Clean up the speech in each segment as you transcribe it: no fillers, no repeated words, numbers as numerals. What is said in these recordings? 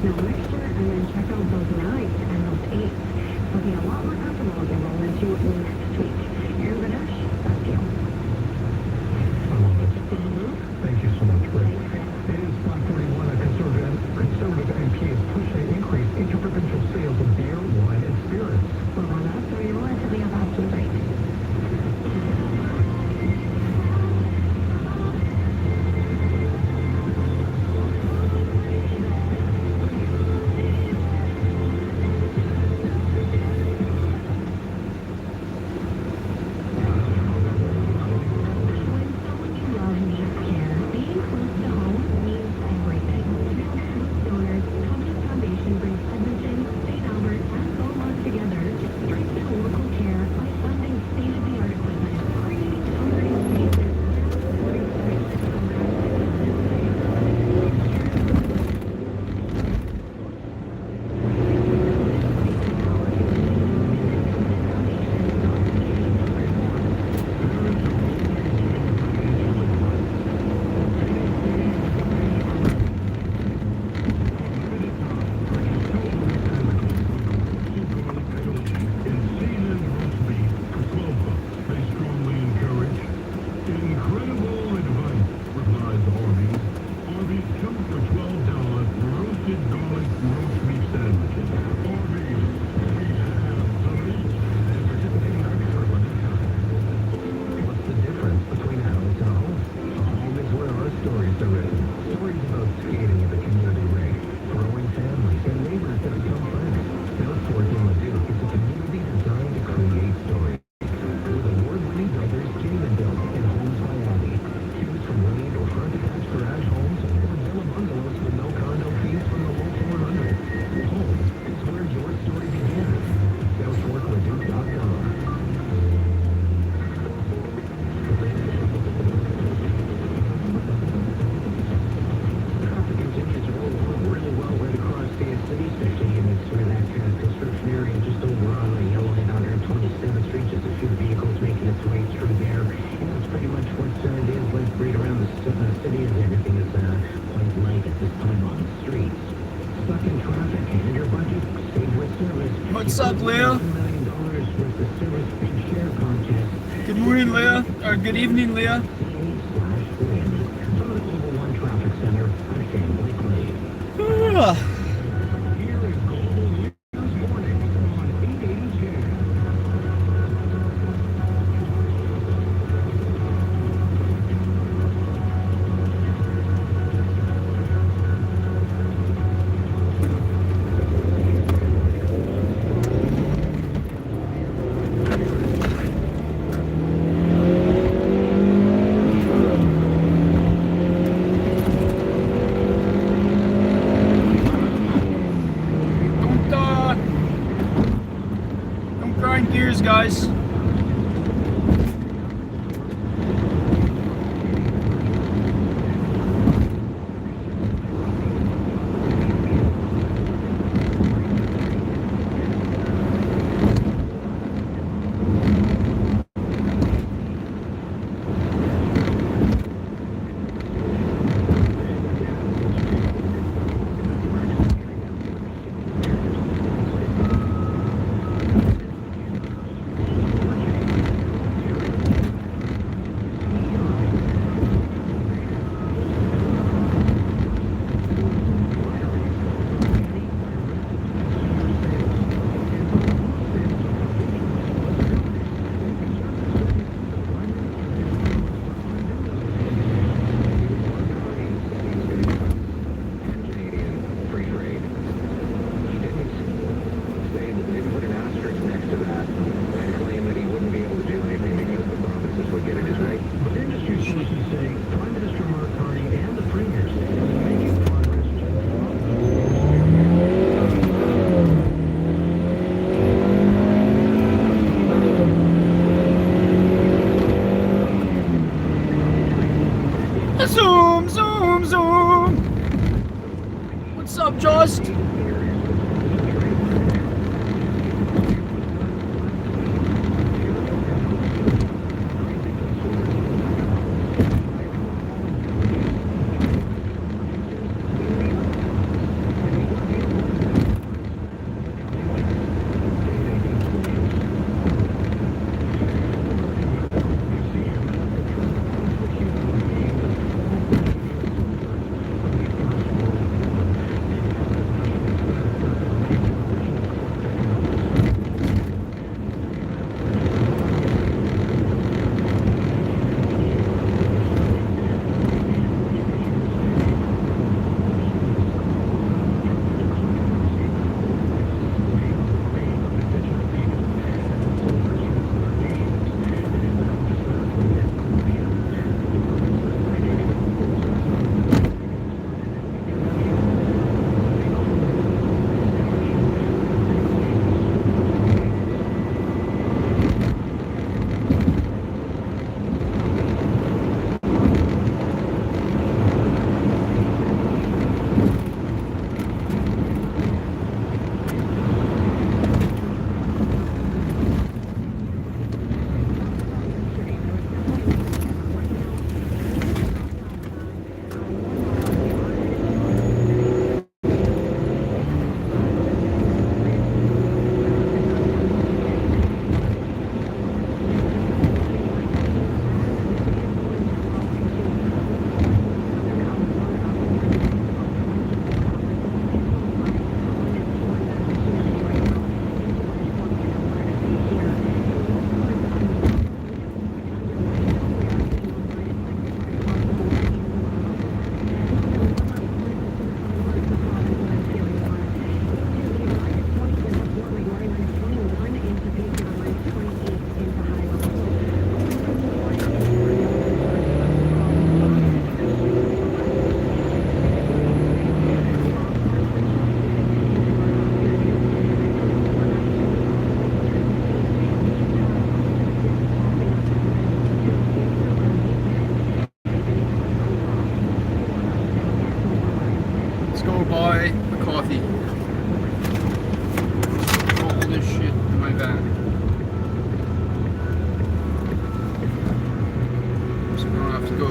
Now make sure and then check out those 9s and those 8s. They'll be a lot more comfortable as they roll into next week. Aaron Ganesh, back to you. I love it. Thank you so much, Rick. It is 5:41. A conservative MP is pushing an increase in interprovincial sales of beer, wine, and spirits. Well, on us, so you want to be about to break. What's up, Leah? Good morning, Leah. Or good evening, Leah. Guys. Zoom, zoom, zoom. What's up, Just?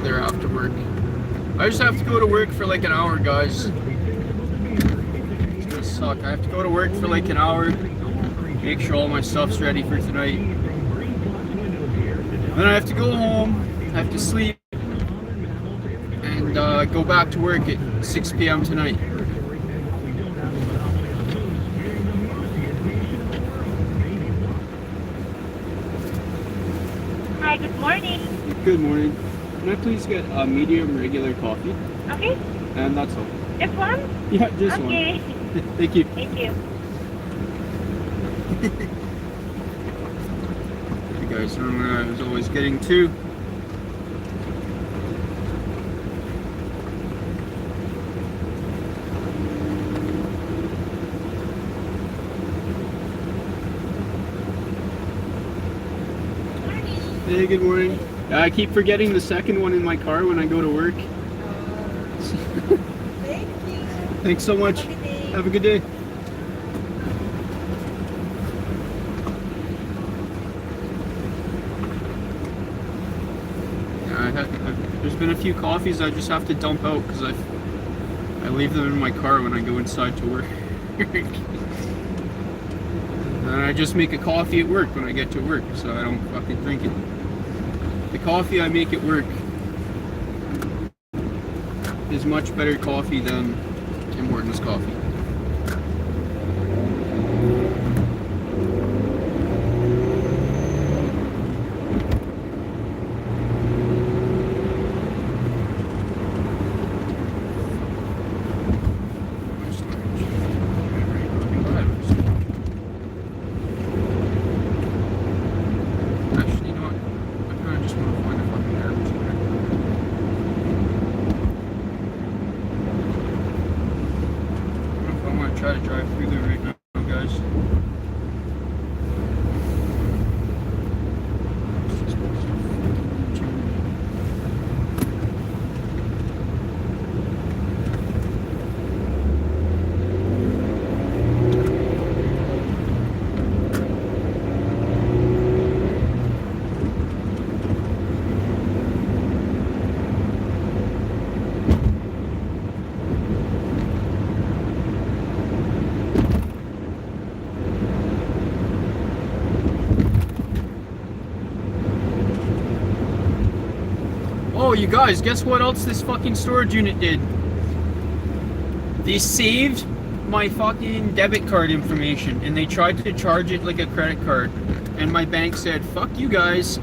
there after work. I just have to go to work for like an hour, guys. It's gonna suck. I have to go to work for like an hour, make sure all my stuff's ready for tonight. Then I have to go home, I have to sleep, and go back to work at 6 p.m. tonight. Hi, good morning. Good morning. Can I please get a medium regular coffee? Okay, And that's all. just one? Yeah, just Okay. one. Thank you. Thank you. You guys know where I was always getting to. Hey, good morning. I keep forgetting the second one in my car when I go to work. Thank you. Thanks so much. Have a good day. There's been a few coffees I just have to dump out because I leave them in my car when I go inside to work. And I just make a coffee at work when I get to work, so I don't fucking drink it. The coffee I make at work is much better coffee than Tim Hortons coffee. Actually, you know what? I kind of just want to find a fucking garbage can. I don't know if I want to try to drive through there right now, guys. Oh, you guys, guess what else this fucking storage unit did? They saved my fucking debit card information and they tried to charge it like a credit card. And my bank said, fuck you guys.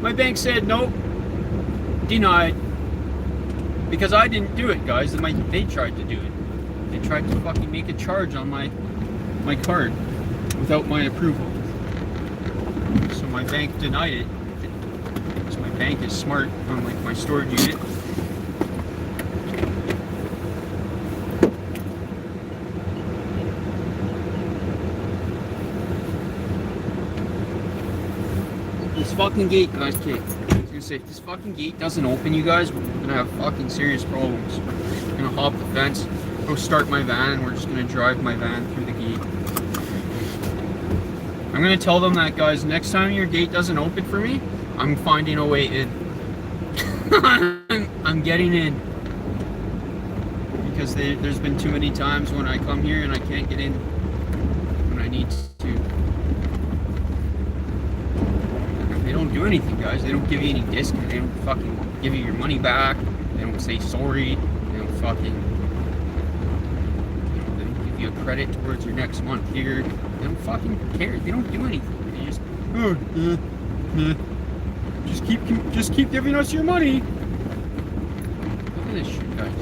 My bank said, nope, denied. Because I didn't do it, guys. They tried to do it. They tried to fucking make a charge on my card without my approval. So my bank denied it. So my bank is smart, unlike my storage unit. This fucking gate, guys, okay. I was gonna say, if this fucking gate doesn't open, you guys, we're gonna have fucking serious problems. I'm gonna hop the fence, go start my van, and we're just gonna drive my van through the gate. I'm gonna tell them that, guys, next time your gate doesn't open for me, I'm finding a way in. I'm getting in. Because there's been too many times when I come here and I can't get in when I need to. They don't do anything, guys. They don't give you any discount. They don't fucking give you your money back. They don't say sorry. They don't fucking, they don't give you a credit towards your next month here. They don't fucking care. They don't do anything. They just, just keep giving us your money. Look at this shit, guys.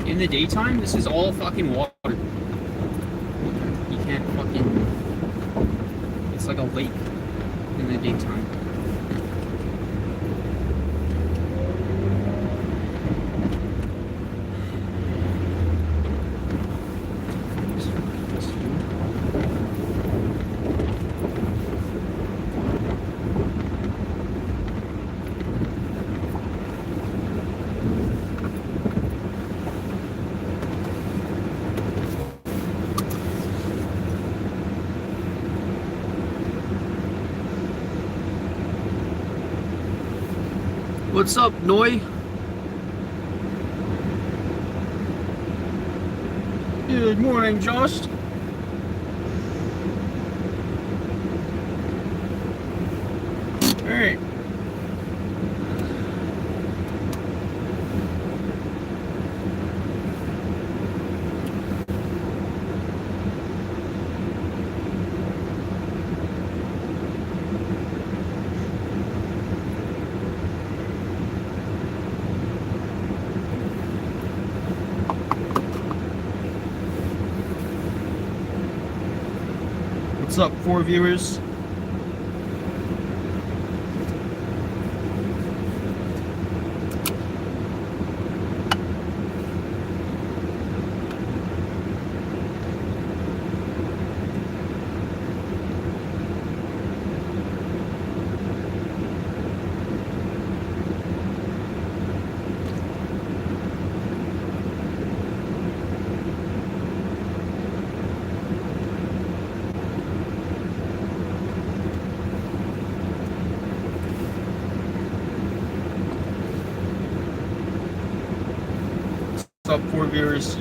In the daytime, this is all fucking water. You can't fucking, it's like a lake in the daytime. What's up, Noi? Good morning, Josh. Alright. What's up, 4 viewers? What's up, 4 viewers?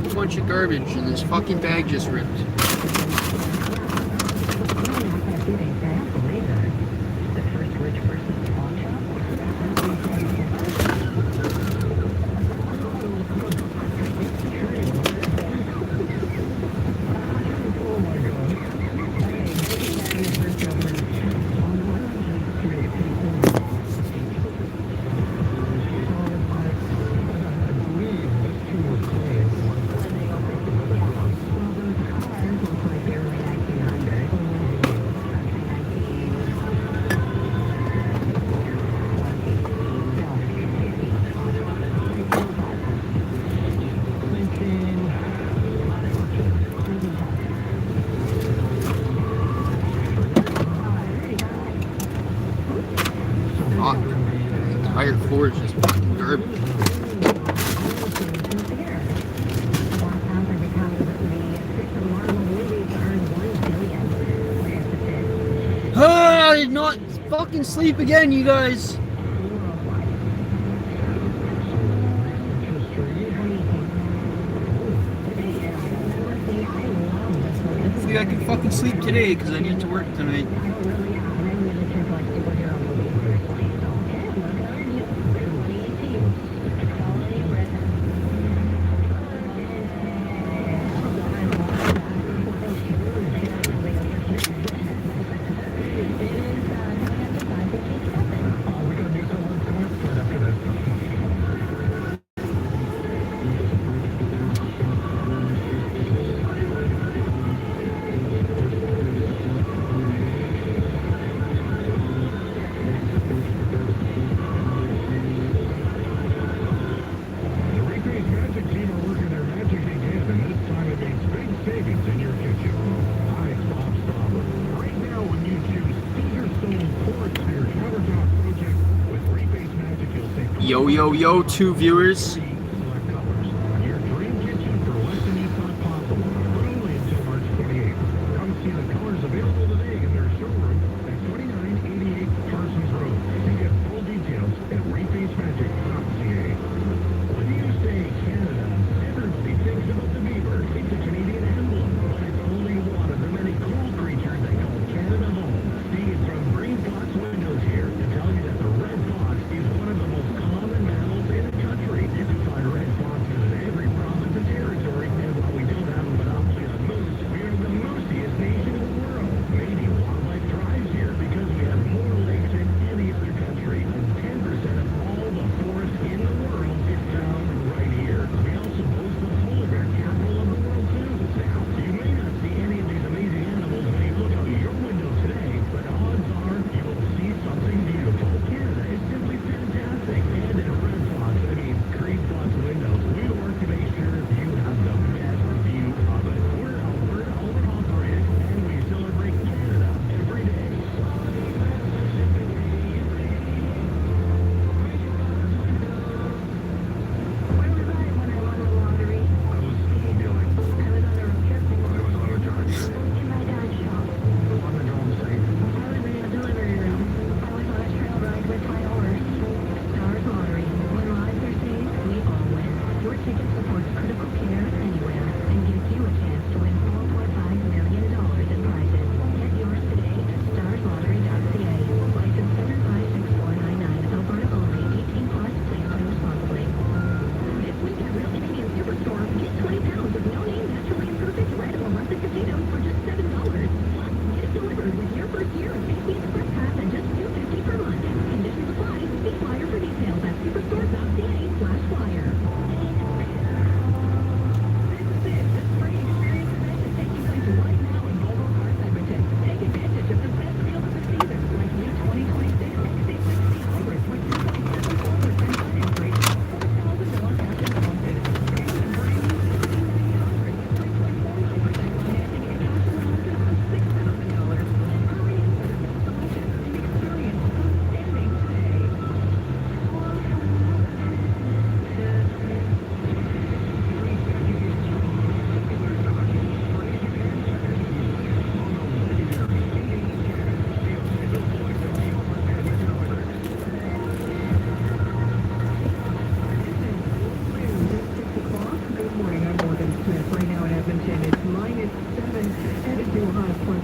A bunch of garbage and this fucking bag just ripped. The entire floor is just fucking garbage. I did not fucking sleep again, you guys. Hopefully I can fucking sleep today because I need to work tonight. Yo, yo, yo, 2 viewers.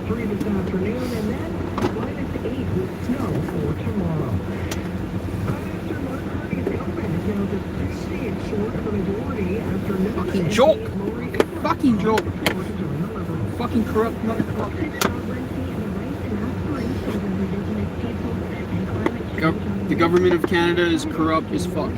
-3 this afternoon, and then -8 with snow for tomorrow. Prime Minister Mark Carney's government is now just 6 seats short of a majority after Fucking joke. Fucking joke. Fucking corrupt motherfucker. The government of Canada is corrupt as fuck.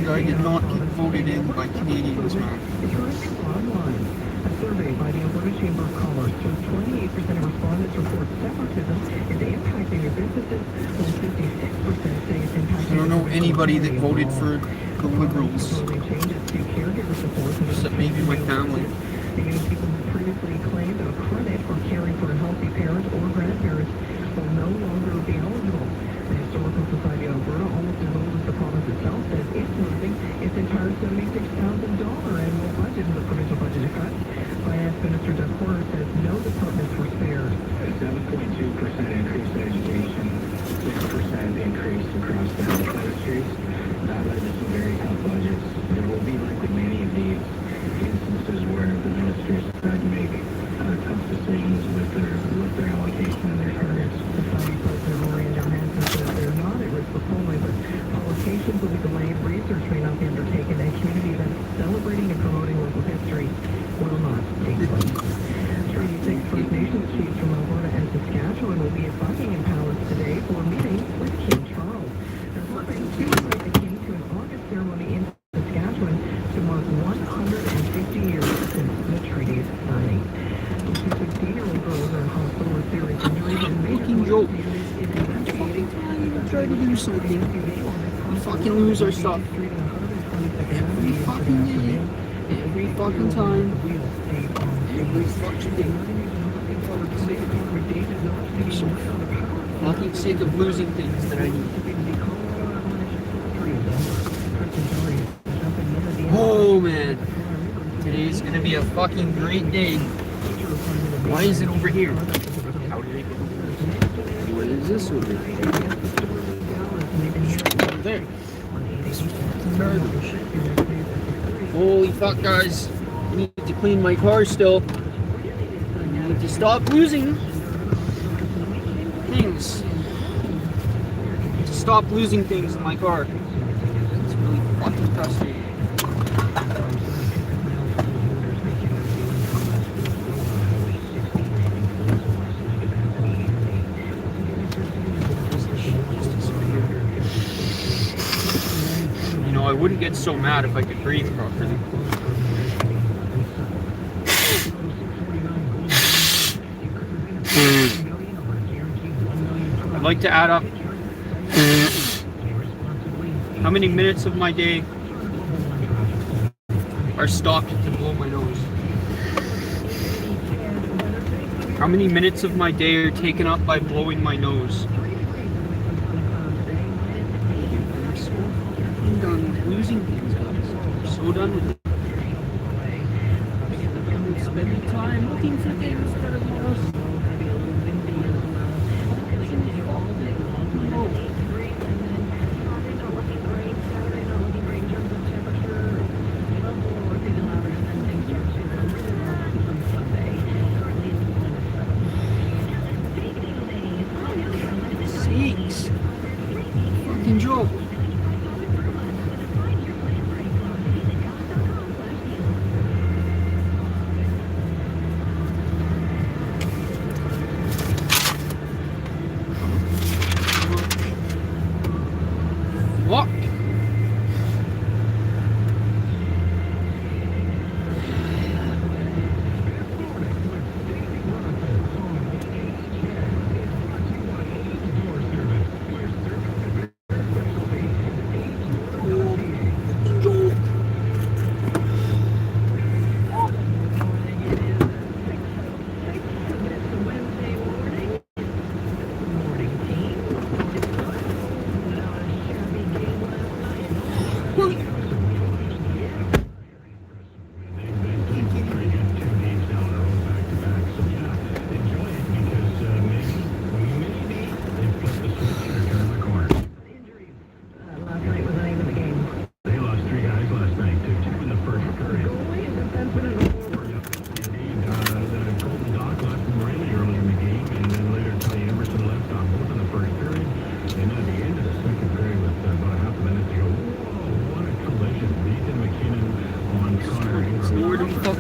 I did not get voted in by Canadians, man. A survey by the Alberta Chamber of Commerce shows 28% of respondents report separatism is impacting their businesses, while 56% say it's impacting. I don't know anybody that voted for the Liberals, except maybe my family. Many people who previously claimed a credit for caring for a healthy parent or grandparents will no longer be eligible. The Historical Society of Alberta, almost as old as the province itself, says it's losing its entire $76,000 annual budget in the provincial budget cut. Finance Minister Doug Porter says no departments were spared. A 7.2% increase in education, 6% increase across the health ministries. That led to some very tough budgets. There will be likely many of these instances where the ministers had to make tough decisions with their allocation and their targets. Society President Lori Johansson says they're not at risk of polling, but allocations will be delayed, research may not be undertaken, and community events celebrating and promoting local history will not take place. 36 First Nations chiefs from Alberta and Saskatchewan will be at Buckingham Palace today for a meeting with King Charles. They're hoping to invite the king to an August ceremony in Saskatchewan to mark 150 years since the treaty's signing. Two 16-year-old girls are in hospital with serious injuries and Fucking joke. Try to do something. We fucking lose our stuff. Every fucking day. Every fucking time. Every fucking day. I'm so fucking sick of losing things that I need. Oh man. Today's gonna be a fucking great day. Why is it over here? How did it go? What is this over here? Over there. This is fucking garbage. Holy fuck, guys. I need to clean my car still. I need to stop losing things. I need to stop losing things in my car. It's really fucking frustrating. I wouldn't get so mad if I could breathe properly. I'd like to add up how many minutes of my day are stopped to blow my nose. How many minutes of my day are taken up by blowing my nose? I'm done losing things, guys. I'm so done with it. I'm spending time looking for things that are lost.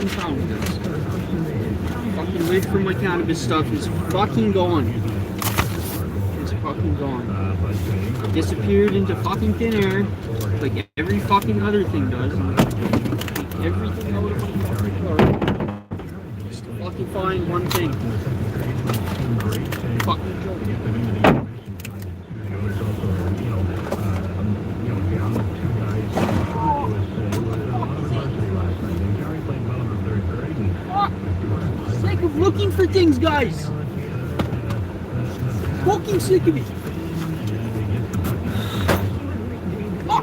fucking found, guys. Fucking lid for my cannabis stuff is fucking gone. It's fucking gone. It disappeared into fucking thin air, like every fucking other thing does. Take everything out of my fucking car. Just to fucking find one thing. Fucking joke. Sick of looking for things, guys. Fucking sick of it. Ah.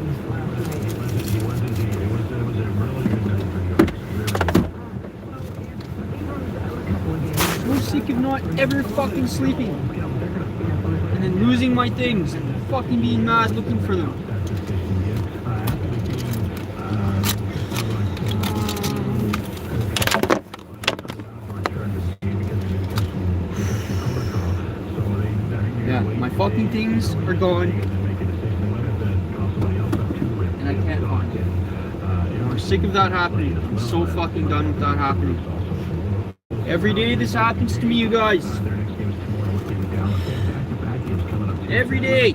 So sick of not ever fucking sleeping and then losing my things and fucking being mad looking for them. Yeah, my fucking things are gone, and I can't find it. And we're sick of that happening. I'm so fucking done with that happening. Every day this happens to me, you guys. Every day.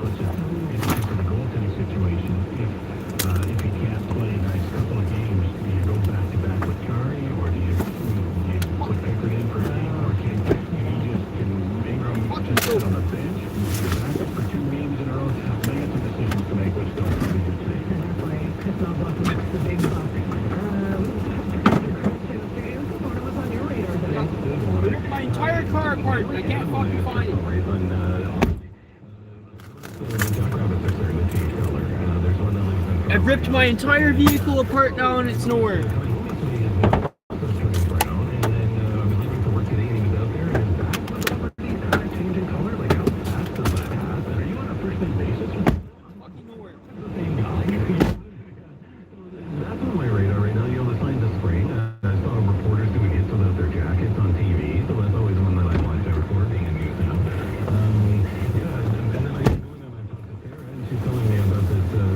My entire car apart, and I can't fucking find it. I've ripped my entire vehicle apart now and it's nowhere.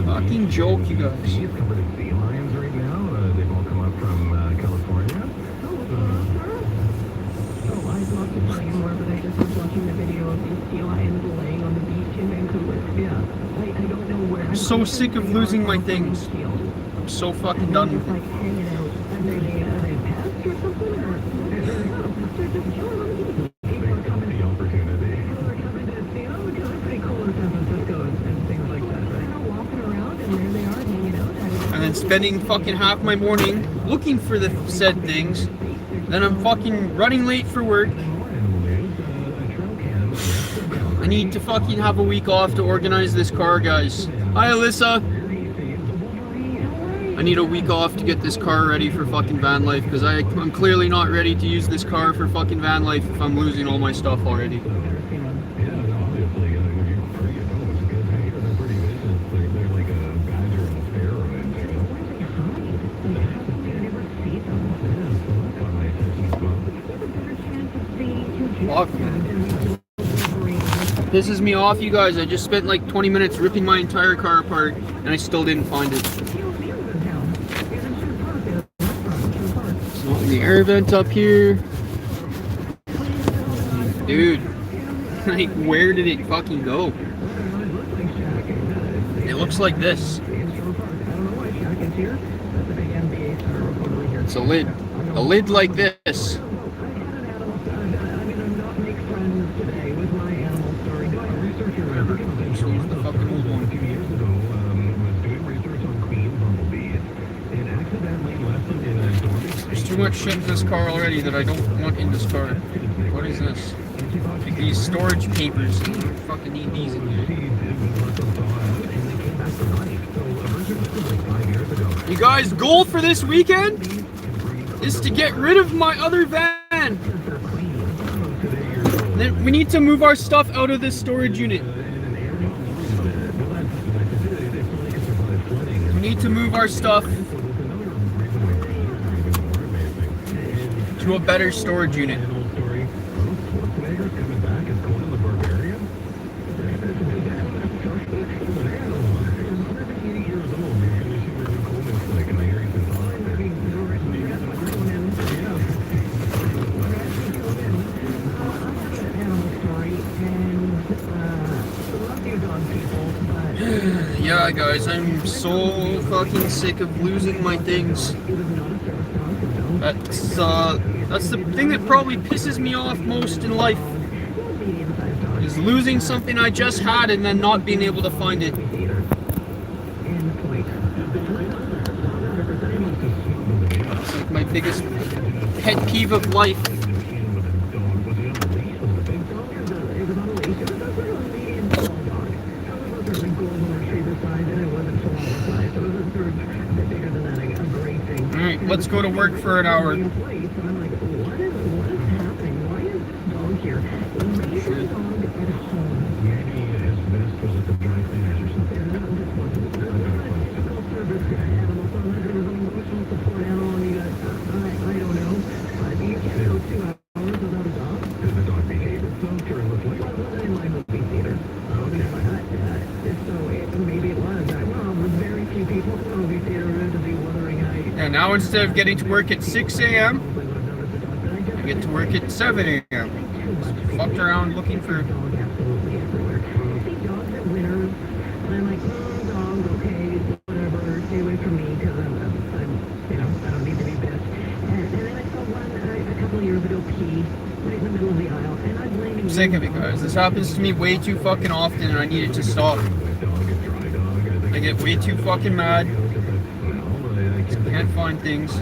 Fucking joke, you guys. He's covered in sea lions right now. They've all come up from California. Oh, I thought to tell you more, but I just was watching the video of these sea lions laying on the beach in Vancouver. Yeah, I don't know where. I'm so sick of losing my things. I'm so fucking done with it. Like hanging out. Are they pets or something? Or they're just chilling. People are coming the opportunity. People are coming to see, oh, look, it's pretty cool in San Francisco and things like that, right? Walking around and there they are hanging out. And then spending fucking half my morning looking for the said things. Then I'm fucking running late for work. I need to fucking have a week off to organize this car, guys. Hi, Alyssa. I need a week off to get this car ready for fucking van life because I'm clearly not ready to use this car for fucking van life if I'm losing all my stuff already. Pisses me off, you guys. I just spent like 20 minutes ripping my entire car apart and I still didn't find it. It's not in the air vent up here. Dude, like where did it fucking go? It looks like this. It's a lid. A lid like this. There's too much shit in this car already that I don't want in this car. What is this? Like these storage papers. I fucking need these in here. You guys, goal for this weekend is to get rid of my other van. Then we need to move our stuff out of this storage unit. We need to move our stuff to a better storage unit. Yeah, guys, I'm so fucking sick of losing my things. That's the thing that probably pisses me off most in life. Is losing something I just had and then not being able to find it. It's like my biggest pet peeve of life. Alright, let's go to work for an hour. And now instead of getting to work at 6 a.m., I get to work at 7 a.m. Fucked around looking for... I'm sick of it, guys. This happens to me way too fucking often and I need it to stop. I get way too fucking mad. Can't find things.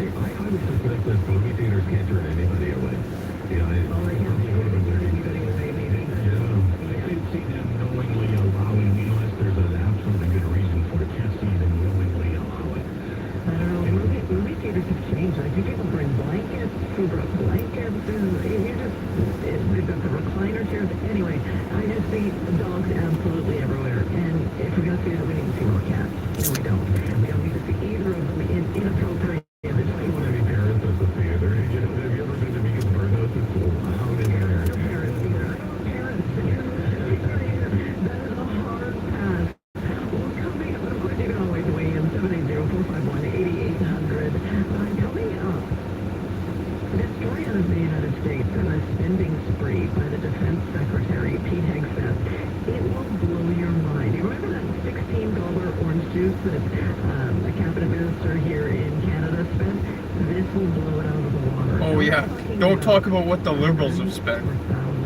Oh yeah, don't talk about what the Liberals have spent.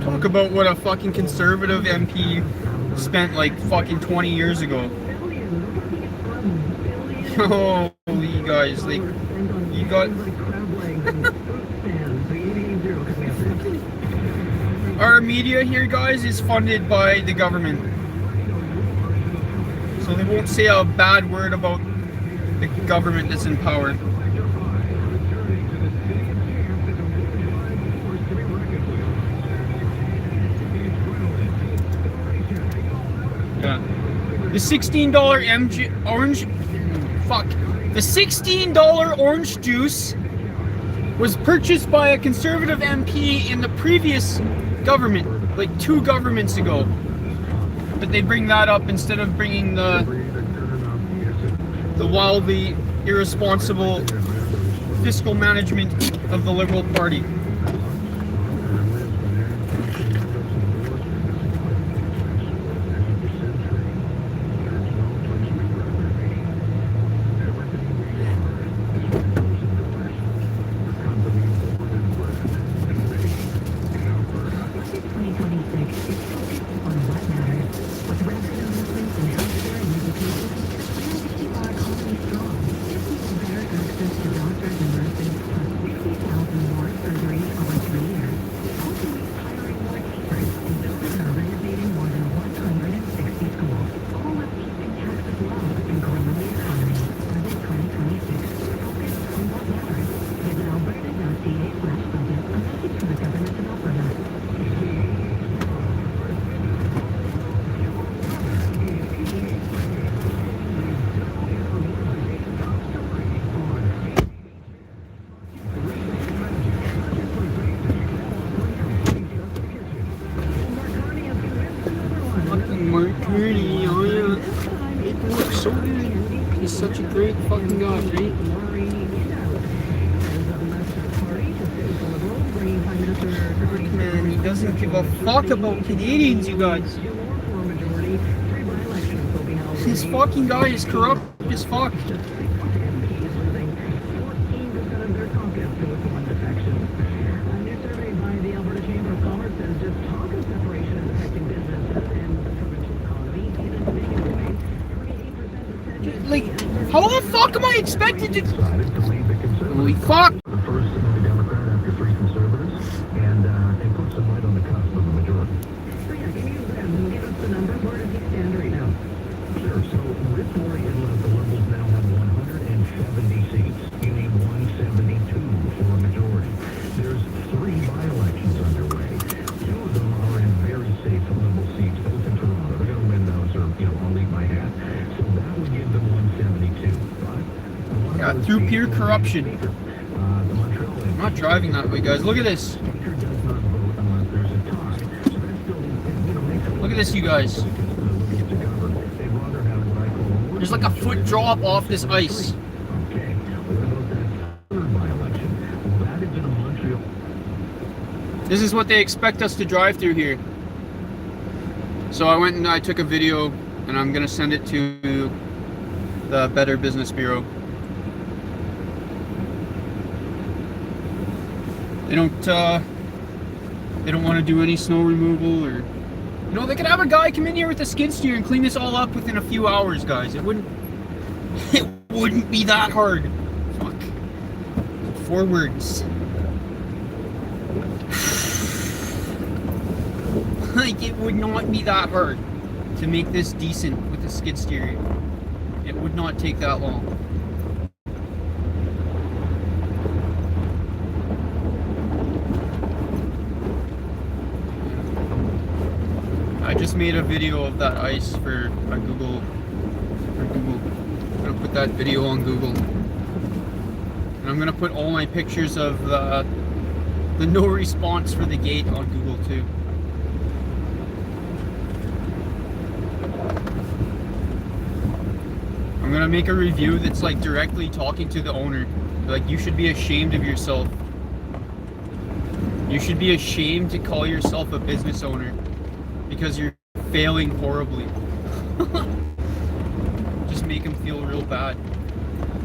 Talk about what a fucking Conservative MP spent like fucking 20 years ago. Holy guys, like, you got... Our media here, guys, is funded by the government. So they won't say a bad word about the government that's in power. Yeah. The $16 The $16 orange juice was purchased by a Conservative MP in the previous government, like 2 governments ago. But they bring that up instead of bringing the wildly irresponsible fiscal management of the Liberal Party. Marconi, oh yeah. It looks so good. He's such a great fucking guy, right? Man, he doesn't give a fuck about Canadians, you guys. this fucking guy is corrupt as fuck. And he's losing 14% of their confidence to its one defection. A new survey by the Alberta Chamber of Commerce says just talk of separation is affecting businesses and the provincial economy in a negative way. 28% said Like, how the fuck am I expected to... Decided to leave the Conservative. Holy fuck! The first New Democrat after three Conservatives, and puts them right on the cusp of the majority. So yeah, can you give us the numbers? Where does he stand right now? Sure. So Rich Moore Inlet, the Liberals now have 170 seats. You need 172 for a majority. There's 3 by-elections underway. 2 of them are in very safe Liberal seats, both in Toronto. They're going to win those, or I'll leave my hat. So that would give them 172. But Yeah, through pure corruption. the Montreal I'm not driving that way, guys. Look at this. Speaker does not vote unless there's a tie. So that still, makes it Look at this, you guys. There's like a foot drop off this ice. Okay, what about that third by-election? Well, that is in a Montreal. This is what they expect us to drive through here. So I went and I took a video, and I'm gonna send it to the Better Business Bureau. They don't want to do any snow removal, or they could have a guy come in here with a skid steer and clean this all up within a few hours, guys. It wouldn't be that hard. Fuck. Forwards. Like, it would not be that hard to make this decent with a skid steer. It would not take that long. I just made a video of that ice for Google. I'm gonna put that video on Google, and I'm gonna put all my pictures of the no response for the gate on Google too. I'm gonna make a review that's like directly talking to the owner. Like, you should be ashamed of yourself. You should be ashamed to call yourself a business owner, because you're failing horribly. Just make them feel real bad.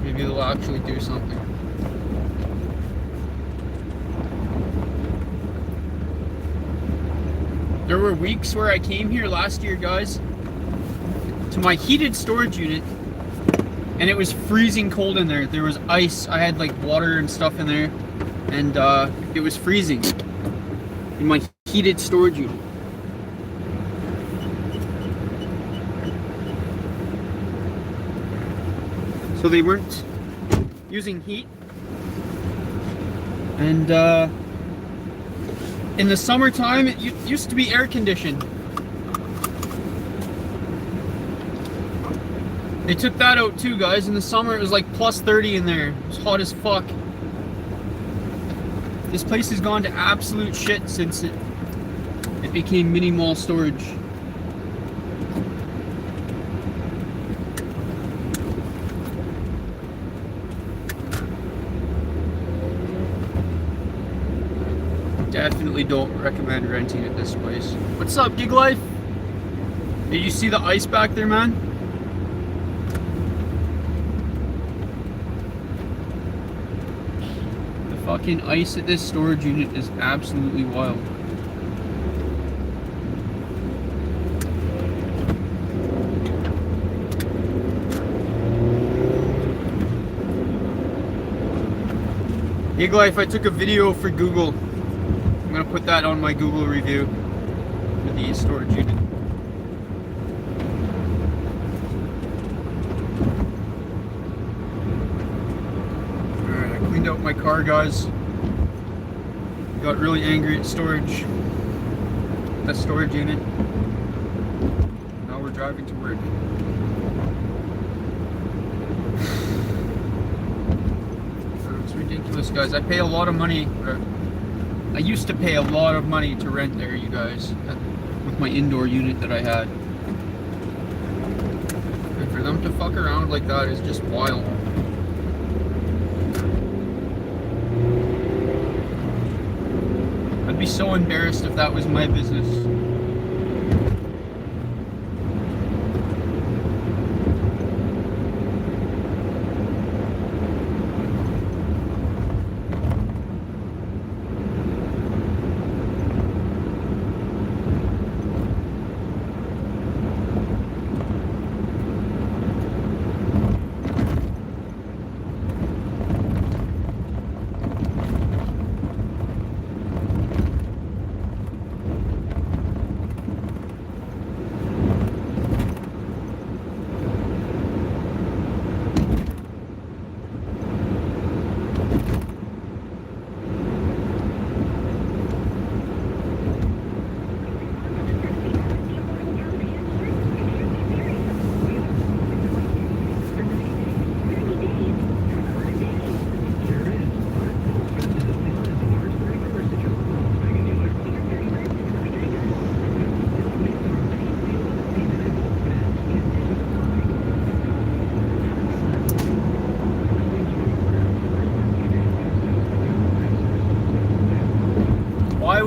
Maybe they'll actually do something. There were weeks where I came here last year, guys, to my heated storage unit, and it was freezing cold in there. There was ice. I had like water and stuff in there, and it was freezing in my heated storage unit. So they weren't using heat. And in the summertime, it used to be air conditioned. They took that out too, guys. In the summer, it was like plus 30 in there. It was hot as fuck. This place has gone to absolute shit since it became mini mall storage. Definitely don't recommend renting at this place. What's up, Gig Life? Did you see the ice back there, man? The fucking ice at this storage unit is absolutely wild. Gig Life, I took a video for Google. I'm gonna put that on my Google review for the storage unit. Alright, I cleaned out my car, guys. Got really angry at storage. The storage unit. Now we're driving to work. It's ridiculous, guys. I pay a lot of money. I used to pay a lot of money to rent there, you guys, with my indoor unit that I had. And for them to fuck around like that is just wild. I'd be so embarrassed if that was my business.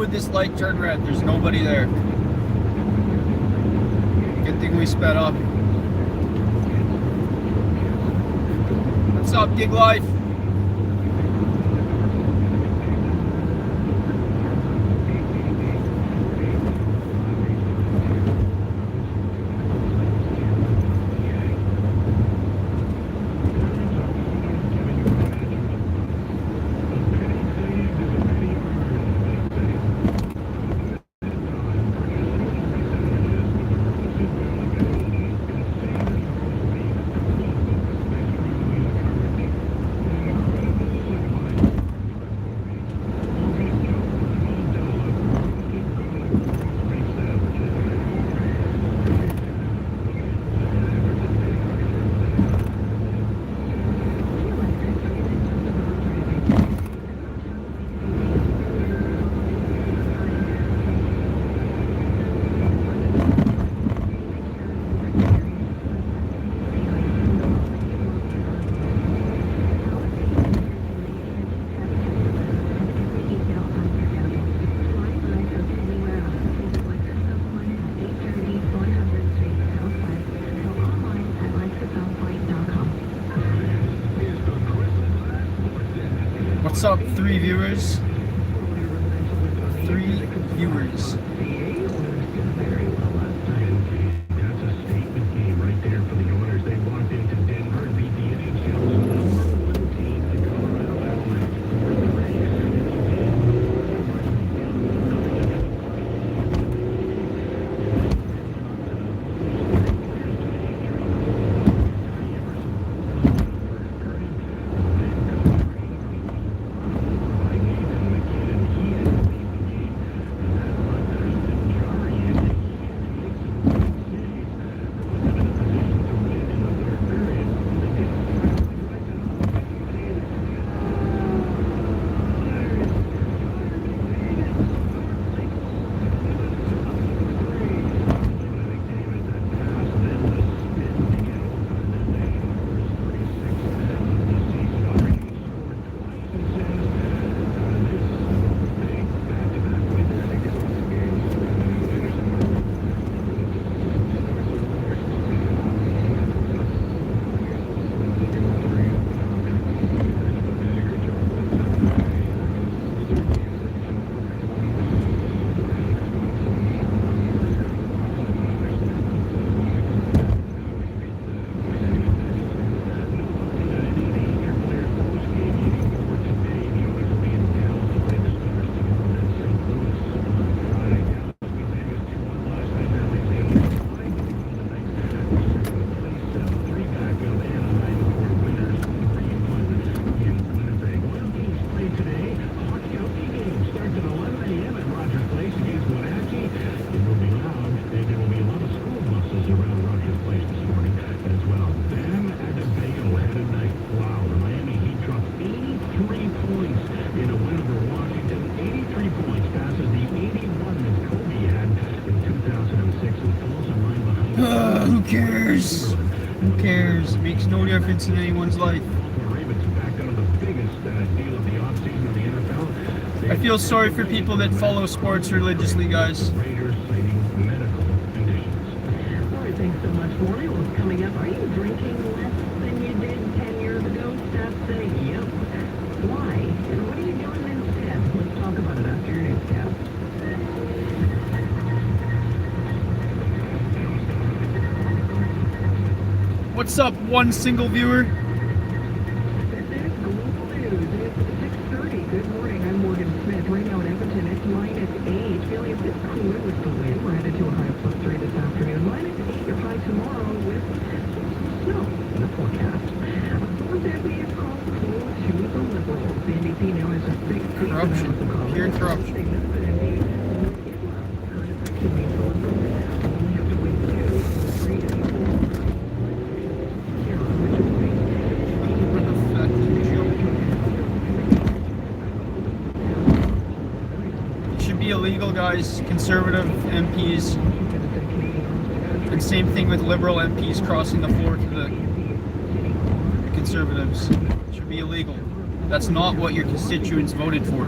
would this light turn red? There's nobody there. Good thing we sped up. What's up, Gig Life? What's up, 3 viewers? 3 viewers. That's a statement game right there for the Oilers. They walked into Denver and beat the NHL's #1 team, the Colorado Avalanche. Who cares? Who cares? Makes no difference in anyone's life. I feel sorry for people that follow sports religiously, guys. All right, thanks so much, Morley. What's coming up? Are you drinking less than you did 10 years ago? Stats say yep. Why? And what are you doing instead? Let's talk about it after your newscast. What's up, one single viewer? This is Global News. It's 6:30. Good morning. I'm Morgan Smith. Right now in Edmonton, it's -8. Feeling a bit cooler with the wind. We're headed to a high of +3 this afternoon. -8 your high tomorrow with some snow in the forecast. Thorns is called close to the Liberals. The NDP now has a big Corruption. Pure corruption. Illegal, guys. Conservative MPs, and same thing with Liberal MPs crossing the floor to the Conservatives. It should be illegal. That's not what your constituents voted for.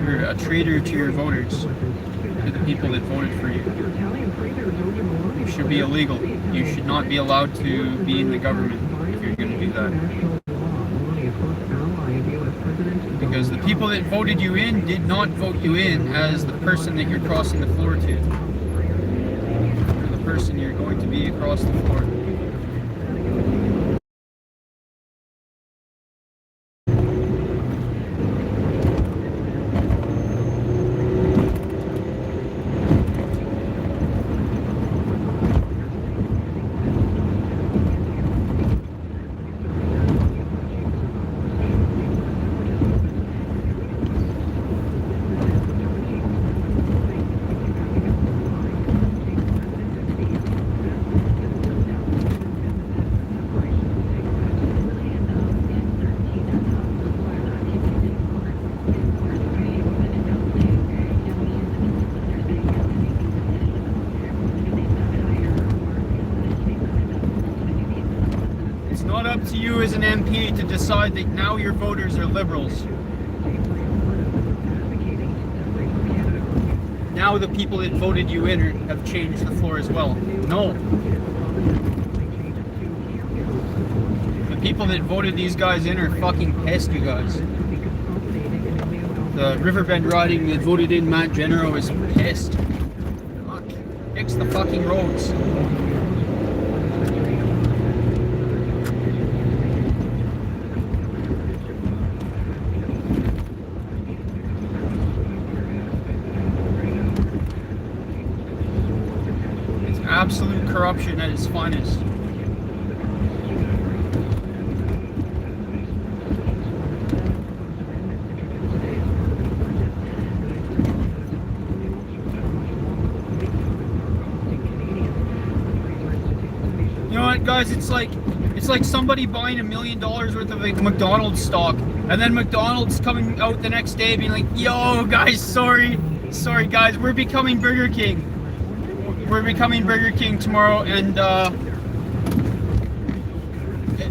you're a traitor to your voters, to the people that voted for you. It should be illegal. You should not be allowed to be in the government if you're going to do that. Because the people that voted you in did not vote you in as the person that you're crossing the floor to. Or the person you're going to be across the floor. It's not up to you as an MP to decide that now your voters are liberals. Now the people that voted you in have changed the floor as well. No. The people that voted these guys in are fucking pissed, you guys. The Riverbend riding that voted in Matt Genero is pissed. Fuck. Fix the fucking roads. Absolute corruption at its finest. You know what, guys? It's like somebody buying $1 million worth of like McDonald's stock, and then McDonald's coming out the next day being like, "Yo, guys, sorry guys, we're becoming Burger King. We're becoming Burger King tomorrow, and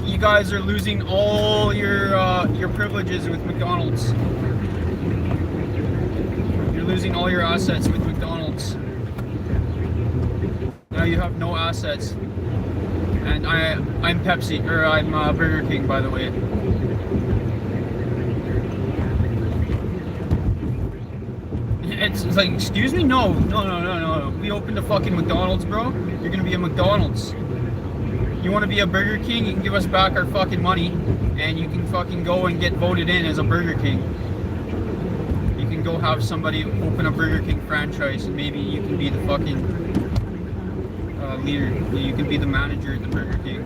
you guys are losing all your privileges with McDonald's. You're losing all your assets with McDonald's. Now you have no assets." And I'm Pepsi, or I'm Burger King, by the way. It's like, excuse me? No. We opened a fucking McDonald's, bro. You're gonna be a McDonald's. You wanna be a Burger King? You can give us back our fucking money, and you can fucking go and get voted in as a Burger King. You can go have somebody open a Burger King franchise, and maybe you can be the fucking leader. You can be the manager at the Burger King.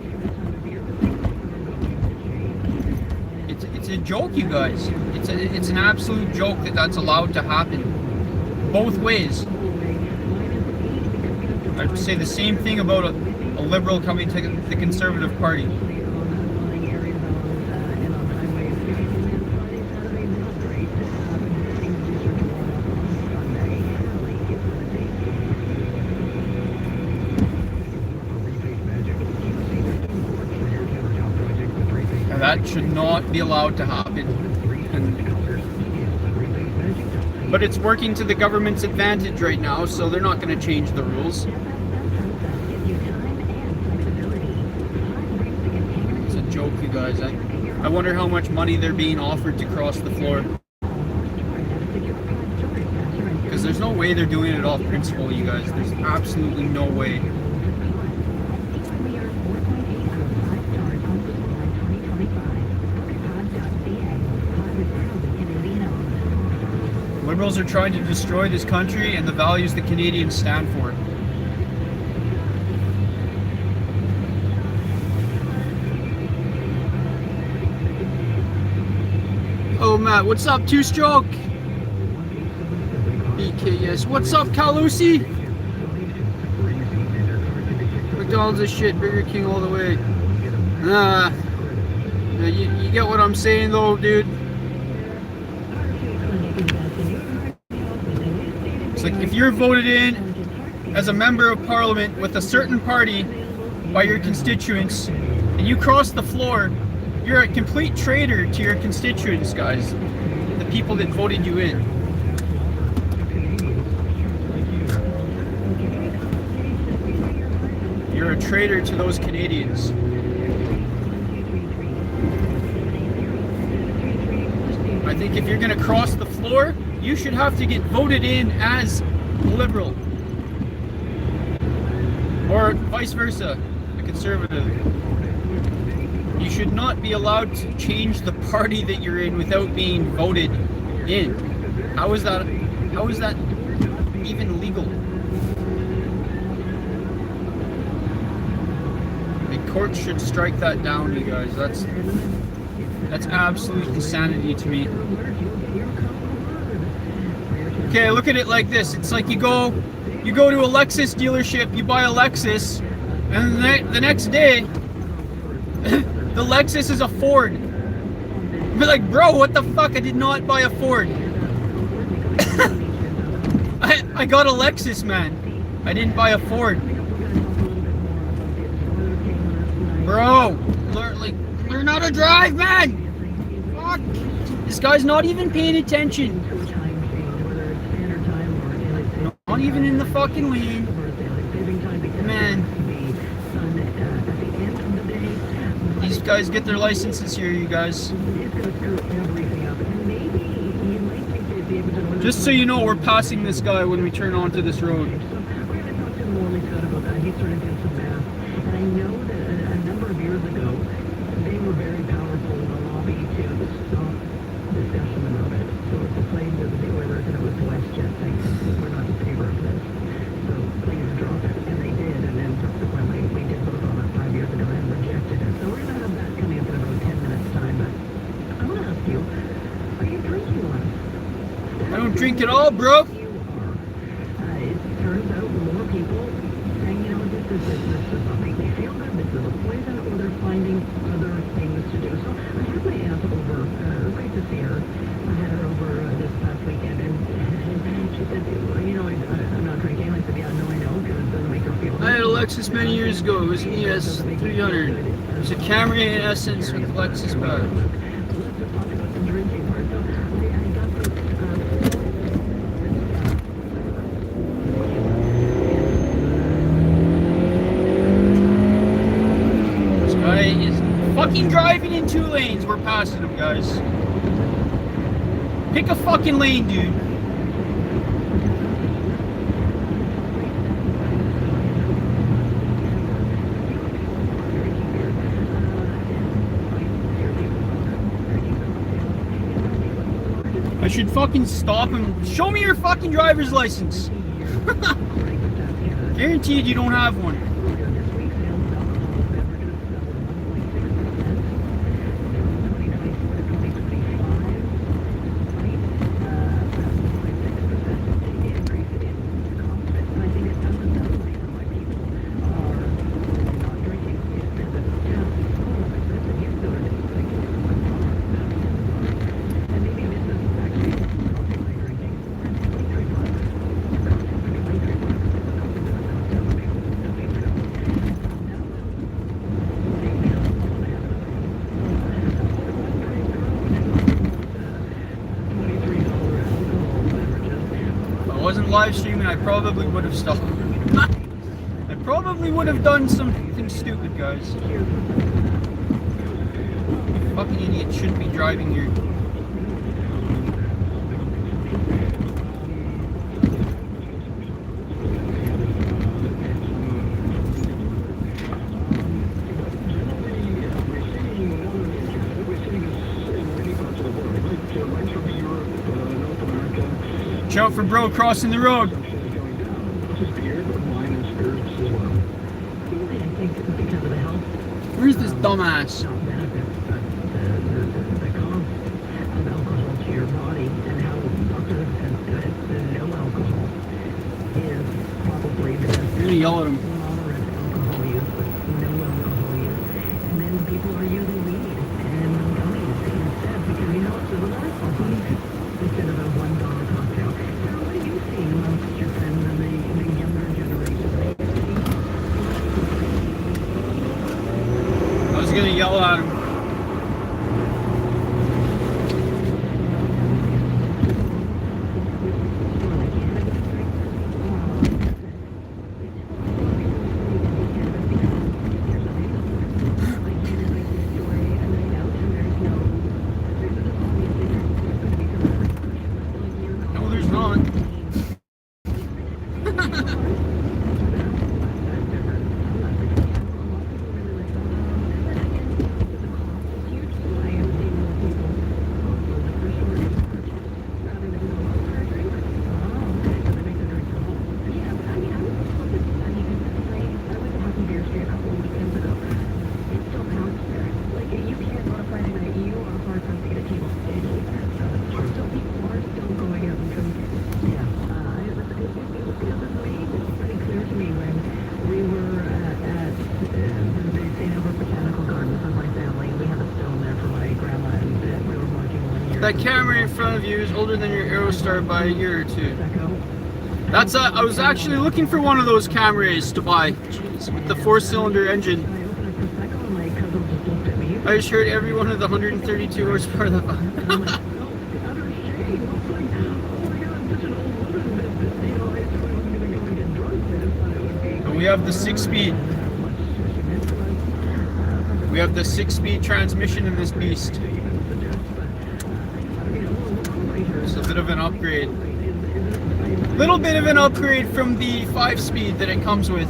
It's a joke, you guys. It's an absolute joke that that's allowed to happen. Both ways. I'd say the same thing about a liberal coming to the Conservative Party. And that should not be allowed to happen. But it's working to the government's advantage right now, so they're not going to change the rules. It's a joke, you guys. I wonder how much money they're being offered to cross the floor. Because there's no way they're doing it off principle, you guys. There's absolutely no way. Liberals are trying to destroy this country and the values that Canadians stand for. Oh, Matt, what's up, Two Stroke? BKS, what's up, Calusi? McDonald's is shit, Burger King all the way. You get what I'm saying, though, dude. It's like if you're voted in as a member of parliament with a certain party by your constituents and you cross the floor, you're a complete traitor to your constituents, guys. The people that voted you in. You're a traitor to those Canadians. I think if you're gonna cross the floor, you should have to get voted in as Liberal. Or vice versa, a Conservative. You should not be allowed to change the party that you're in without being voted in. How is that even legal? The court should strike that down, you guys. That's absolute insanity to me. Okay, look at it like this. It's like you go to a Lexus dealership, you buy a Lexus, and the next day, the Lexus is a Ford. Be like, bro, what the fuck? I did not buy a Ford. I got a Lexus, man. I didn't buy a Ford. Bro, learn how to drive, man. Fuck. This guy's not even paying attention. Not even in the fucking lane. Man. These guys get their licenses here, you guys. Just so you know, we're passing this guy when we turn onto this road. And I know that a number of years ago, they were very powerful in the lobby to stop discussion about it. So it's a plane to the Oilers and it was WestJet saying, we're not in favor of this. So please drop it. And they did. And then subsequently, we did vote on it 5 years ago and rejected it. So we're going to have that coming up in about 10 minutes time. But I want to ask you, are you drinking one? I don't drink at all, bro. You are. It turns out more people saying, you know, this does not make me feel good. This is a poison, or they're finding other things to do. So I had my aunt over. It was great to see her. I had her over this past weekend, and she said, well, you know, I'm not drinking. I said, yeah, no, I know, because it doesn't make her feel good. I had a Lexus many years ago. It was an ES 300. It was a Camry in essence with Lexus badge. Let's just talk about the drinking part. So I got this. This guy is fucking driving in 2 lanes. We're passing him, guys. Pick a fucking lane, dude. I should fucking stop him. Show me your fucking driver's license. Guaranteed you don't have one. Live streaming, I probably would have stopped. I probably would have done something stupid, guys. Fucking idiot shouldn't be driving here. Watch out for bro crossing the road. Where's this dumbass? The cost of alcohol to your body and how doctors have said that no alcohol is probably the best. You're gonna yell at him. Moderate alcohol use, but no alcohol use. And then people are using weed and gummies instead because you know it's a delightful instead of a $1 cocktail. Now, what are you seeing amongst your friends and the younger generation? I was gonna yell at him. That camera in front of you is older than your Aerostar by a year or two. That's I was actually looking for one of those cameras to buy. Jeez, with the 4-cylinder engine. I just heard every one of the 132 horsepower that And we have the 6-speed. We have the 6-speed transmission in this beast. It's a bit of an upgrade. Little bit of an upgrade from the 5-speed that it comes with.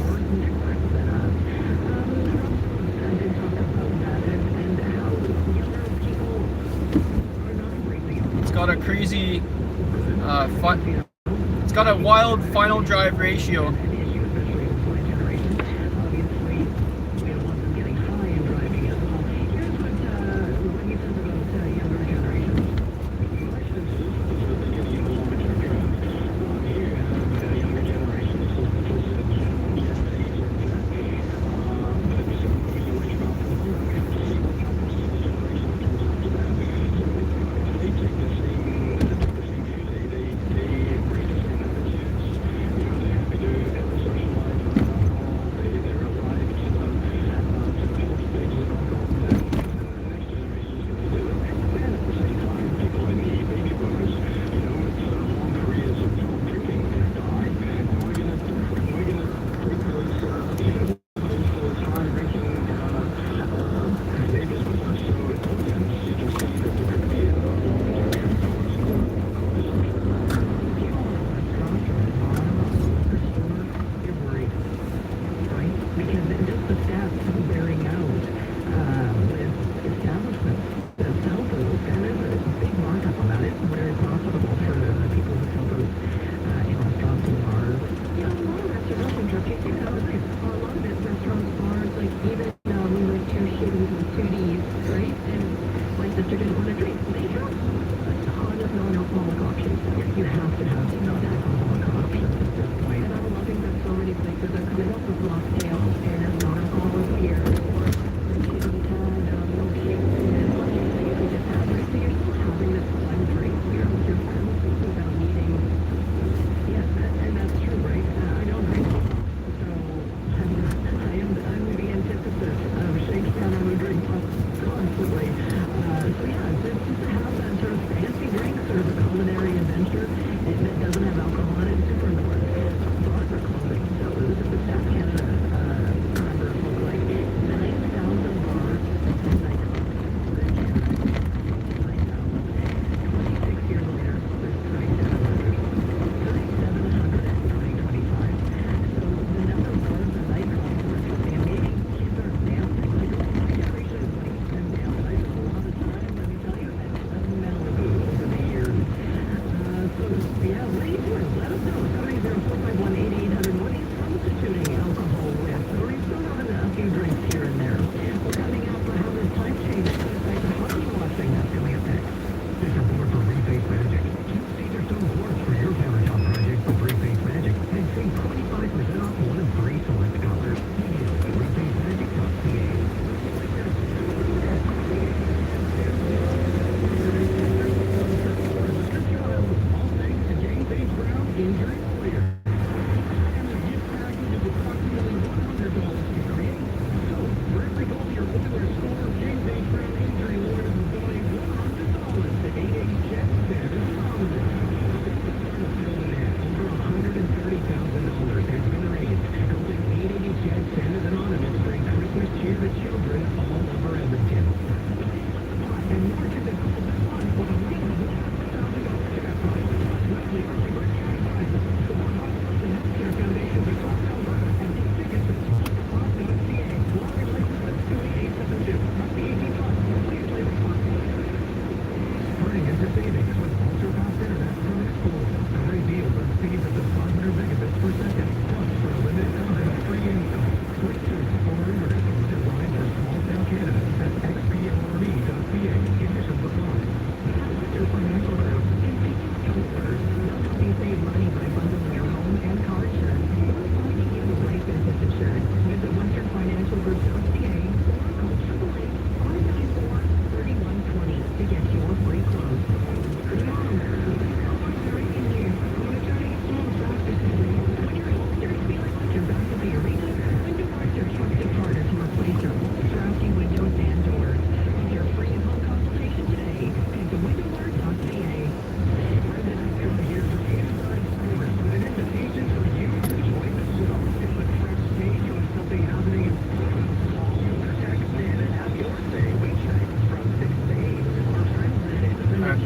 It's got a crazy, it's got a wild final drive ratio. Constantly. So yeah, this is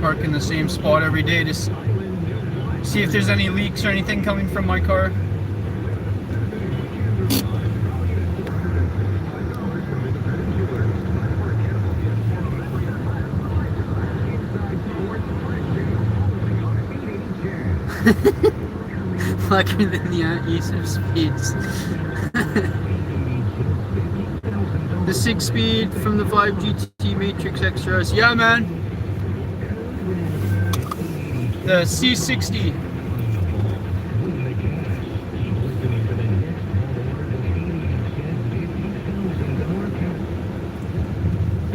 park in the same spot every day to see if there's any leaks or anything coming from my car. Lucker than the ease of speeds. The 6-speed from the 5 GT Matrix Extras. Yeah, man. The C60.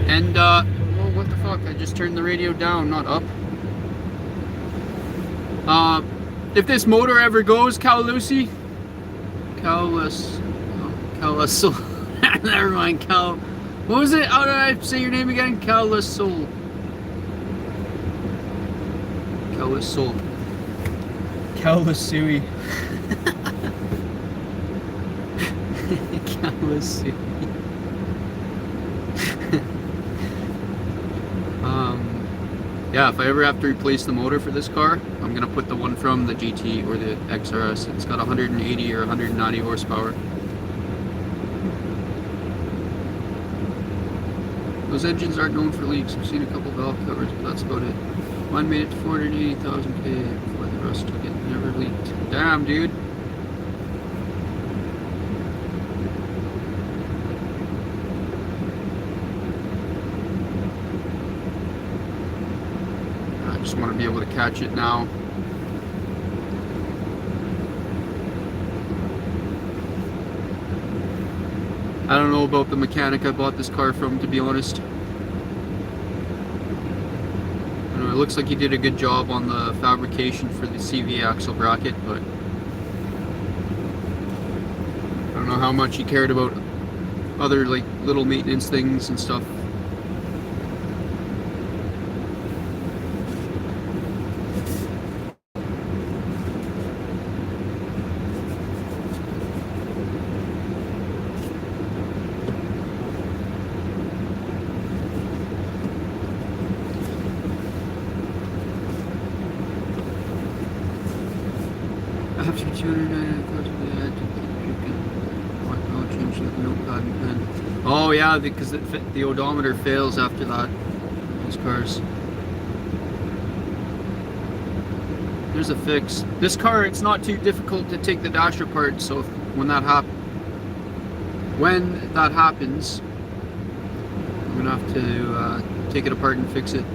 And, oh, what the fuck? I just turned the radio down, not up. If this motor ever goes, Cowlucy, never mind, what was it? How did I say your name again? Cowlusol. Cowlusui. Cowlusui. Yeah, if I ever have to replace the motor for this car, I'm gonna put the one from the GT or the XRS. It's got 180 or 190 horsepower. Those engines aren't known for leaks. I've seen a couple valve covers, but that's about it. Mine made it to 480,000 K before the rust took it. Never leaked. Damn, dude. I just want to be able to catch it now. I don't know about the mechanic I bought this car from, to be honest. I know, it looks like he did a good job on the fabrication for the CV axle bracket, but I don't know how much he cared about other like little maintenance things and stuff. After 290, of course, we had to change the notepad and pen. Oh yeah, because the odometer fails after that. Those cars. There's a fix. This car, it's not too difficult to take the dash apart. So when that happens, I'm gonna have to take it apart and fix it.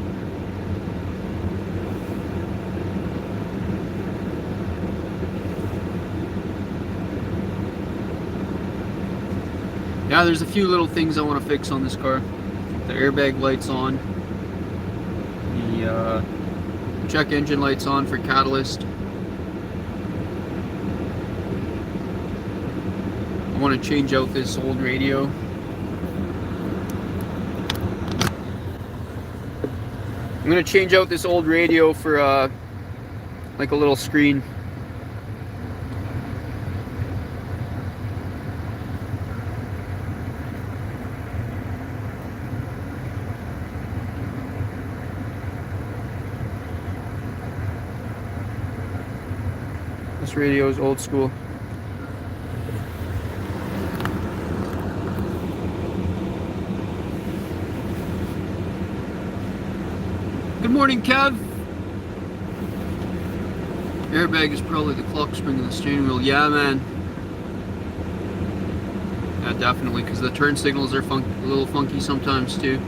Yeah, there's a few little things I want to fix on this car. The airbag lights on. The check engine lights on for catalyst. I want to change out this old radio. I'm going to change out this old radio for like a little screen. This radio is old school. Good morning, Kev. Airbag is probably the clock spring in the steering wheel. Yeah, man. Yeah, definitely, because the turn signals are a little funky sometimes too.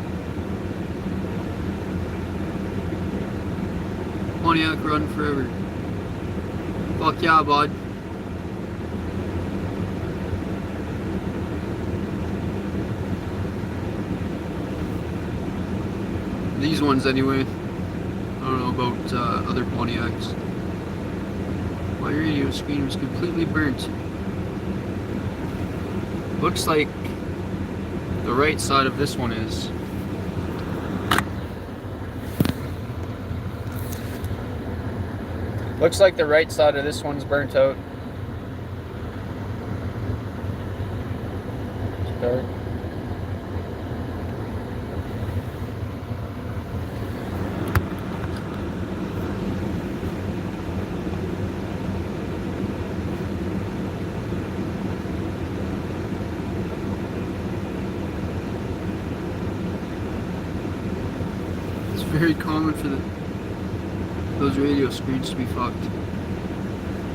Pontiac run forever. Fuck yeah, bud. These ones anyway. I don't know about other Pontiacs. My radio screen was completely burnt. Looks like the right side of this one is. Looks like the right side of this one's burnt out. It's dark. very common for those radio screens to be fucked.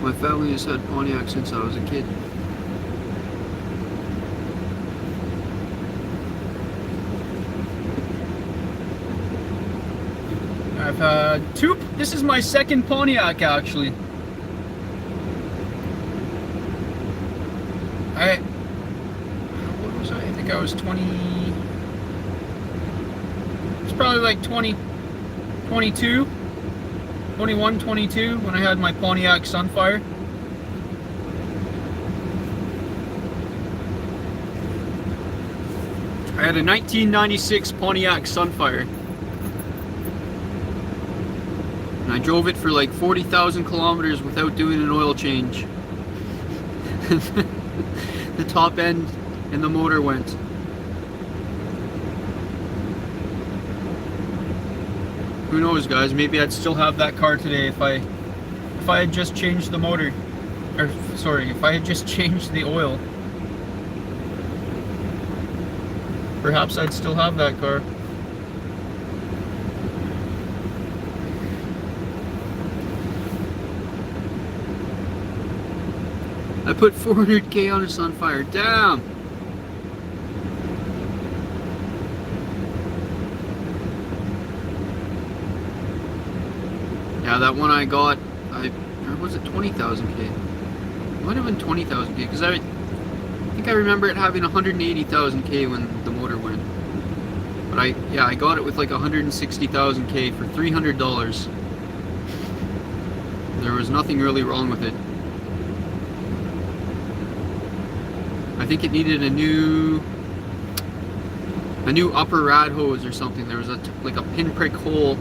My family has had Pontiac since I was a kid. I've had two. This is my second Pontiac actually. What was I? I think I was 20. It's probably like 20, 22, 21, 22 when I had my Pontiac Sunfire. I had a 1996 Pontiac Sunfire. And I drove it for like 40,000 kilometers without doing an oil change. The top end and the motor went. Who knows, guys? Maybe I'd still have that car today if I had just changed the motor. Or sorry, if I had just changed the oil. Perhaps I'd still have that car. I put 400k on a Sunfire. Damn! Yeah, that one I got, or was it 20,000k? It might have been 20,000k, because I think I remember it having 180,000k when the motor went. But I got it with like 160,000k for $300. There was nothing really wrong with it. I think it needed a new upper rad hose or something. There was like a pinprick hole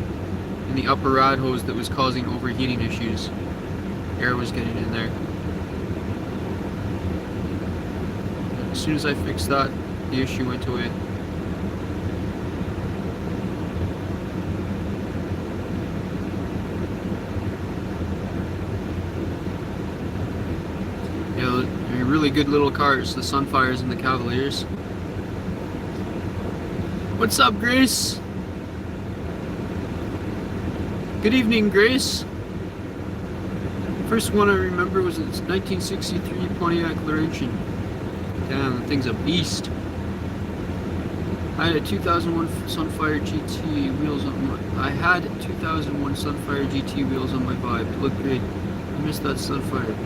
in the upper rad hose that was causing overheating issues. Air was getting in there. As soon as I fixed that, the issue went away. Yeah, they're really good little cars, the Sunfires and the Cavaliers. What's up, Grace? Good evening, Grace. First one I remember was its 1963 Pontiac Laurentian. Damn, that thing's a beast. I had a 2001 Sunfire GT wheels on my... I had 2001 Sunfire GT wheels on my Vibe. It looked great. I missed that Sunfire.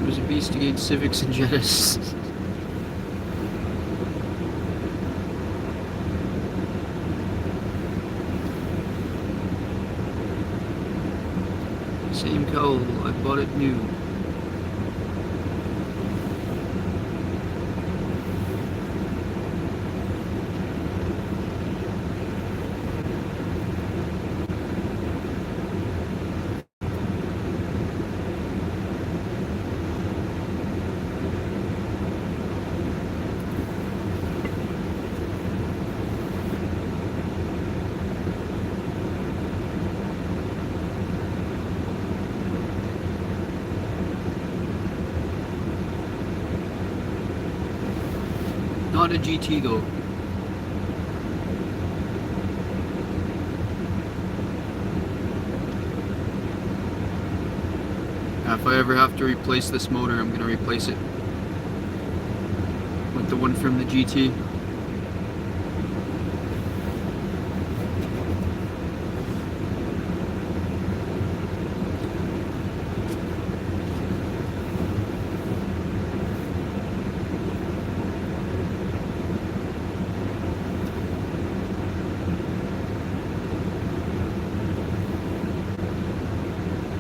It was a beast against Civics and Jettas. Same cowl, I bought it new. Not a GT though. If I ever have to replace this motor, I'm going to replace it with the one from the GT.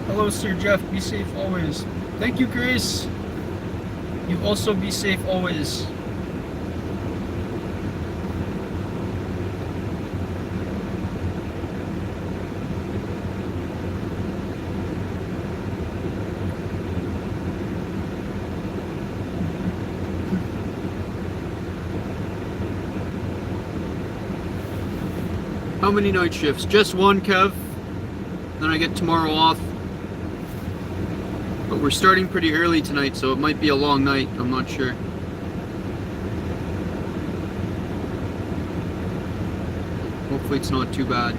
Hello, Sir Jeff. Be safe always. Thank you, Grace. You also be safe always. How many night shifts? Just one, Kev. Then I get tomorrow off. But we're starting pretty early tonight, so it might be a long night. I'm not sure. Hopefully it's not too bad.